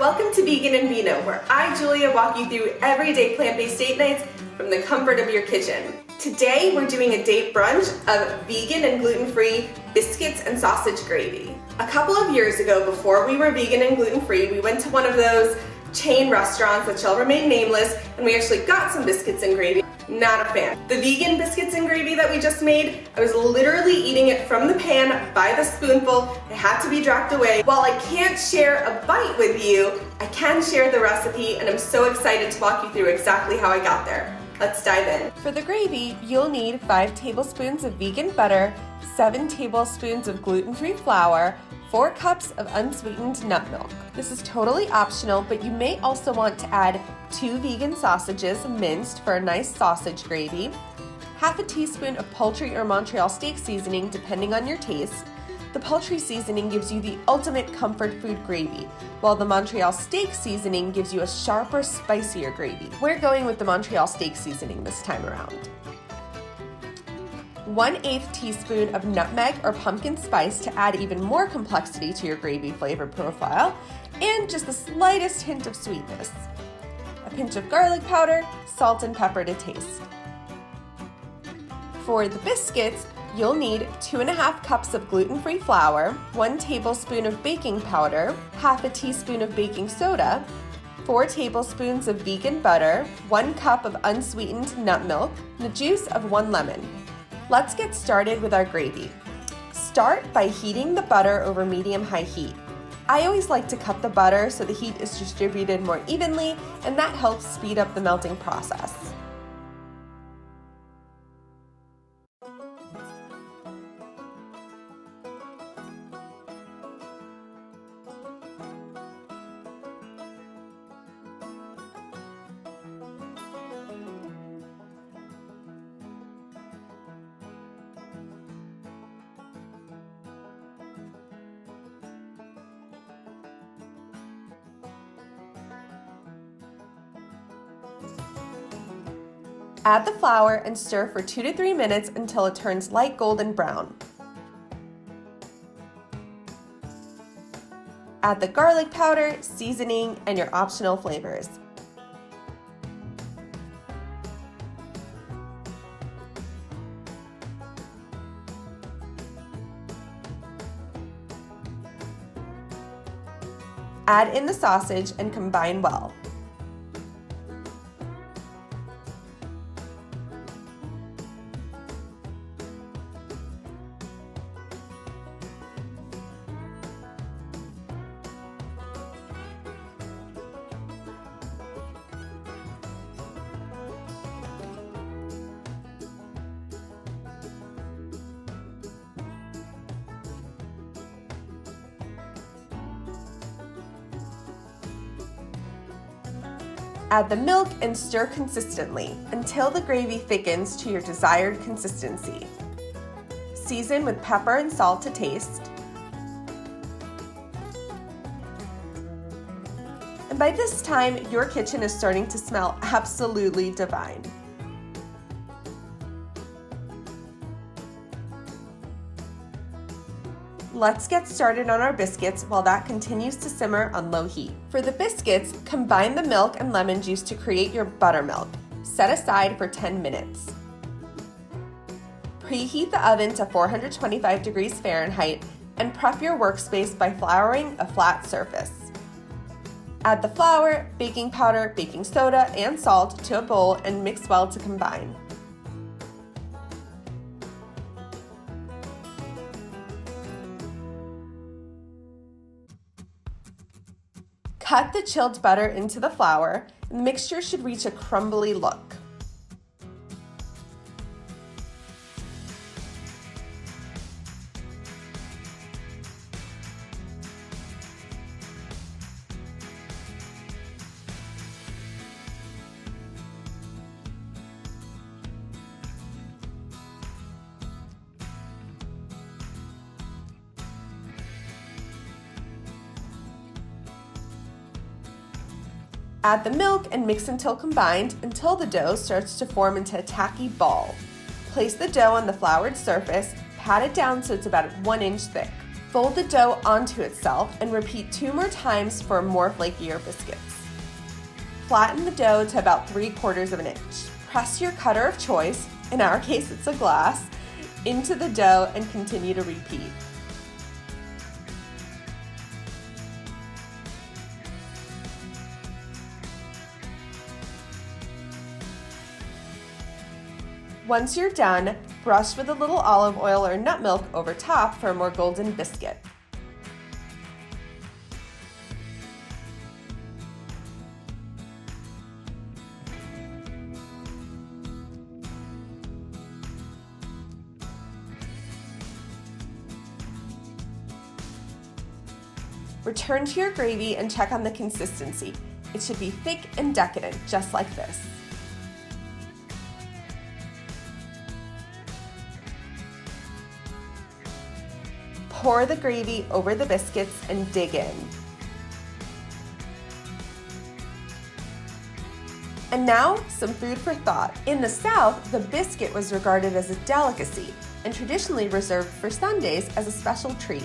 Welcome to Vegan and Vino, where I, Julia, walk you through everyday plant-based date nights from the comfort of your kitchen. Today, we're doing a date brunch of vegan and gluten-free biscuits and sausage gravy. A couple of years ago, before we were vegan and gluten-free, we went to one of those chain restaurants that shall remain nameless, and we actually got some biscuits and gravy. Not a fan. The vegan biscuits and gravy that we just made, I was literally eating it from the pan by the spoonful. It had to be dragged away. While I can't share a bite with you, I can share the recipe, and I'm so excited to walk you through exactly how I got there. Let's dive in. For the gravy, you'll need 5 tablespoons of vegan butter, 7 tablespoons of gluten-free flour, 4 cups of unsweetened nut milk. This is totally optional, but you may also want to add 2 vegan sausages minced for a nice sausage gravy, half a teaspoon of poultry or Montreal steak seasoning depending on your taste. The poultry seasoning gives you the ultimate comfort food gravy, while the Montreal steak seasoning gives you a sharper, spicier gravy. We're going with the Montreal steak seasoning this time around. 1/8 teaspoon of nutmeg or pumpkin spice to add even more complexity to your gravy flavor profile, and just the slightest hint of sweetness. A pinch of garlic powder, salt and pepper to taste. For the biscuits, you'll need 2½ cups of gluten-free flour, 1 tablespoon of baking powder, half a teaspoon of baking soda, 4 tablespoons of vegan butter, 1 cup of unsweetened nut milk, and the juice of 1 lemon. Let's get started with our gravy. Start by heating the butter over medium-high heat. I always like to cut the butter so the heat is distributed more evenly, and that helps speed up the melting process. Add the flour and stir for 2 to 3 minutes until it turns light golden brown. Add the garlic powder, seasoning, and your optional flavors. Add in the sausage and combine well. Add the milk and stir consistently until the gravy thickens to your desired consistency. Season with pepper and salt to taste. And by this time, your kitchen is starting to smell absolutely divine. Let's get started on our biscuits while that continues to simmer on low heat. For the biscuits, combine the milk and lemon juice to create your buttermilk. Set aside for 10 minutes. Preheat the oven to 425 degrees Fahrenheit and prep your workspace by flouring a flat surface. Add the flour, baking powder, baking soda, and salt to a bowl and mix well to combine. Cut the chilled butter into the flour, and the mixture should reach a crumbly look. Add the milk and mix until combined until the dough starts to form into a tacky ball. Place the dough on the floured surface, pat it down so it's about 1 inch thick. Fold the dough onto itself and repeat 2 more times for more flakier biscuits. Flatten the dough to about 3/4 of an inch. Press your cutter of choice, in our case it's a glass, into the dough and continue to repeat. Once you're done, brush with a little olive oil or nut milk over top for a more golden biscuit. Return to your gravy and check on the consistency. It should be thick and decadent, just like this. Pour the gravy over the biscuits and dig in. And now, some food for thought. In the South, the biscuit was regarded as a delicacy and traditionally reserved for Sundays as a special treat.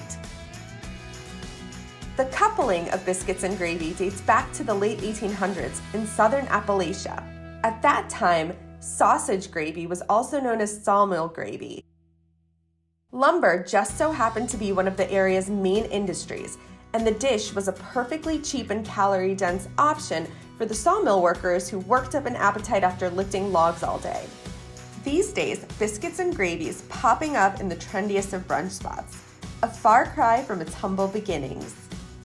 The coupling of biscuits and gravy dates back to the late 1800s in southern Appalachia. At that time, sausage gravy was also known as sawmill gravy. Lumber just so happened to be one of the area's main industries, and the dish was a perfectly cheap and calorie-dense option for the sawmill workers who worked up an appetite after lifting logs all day. These days, biscuits and gravy is popping up in the trendiest of brunch spots, a far cry from its humble beginnings.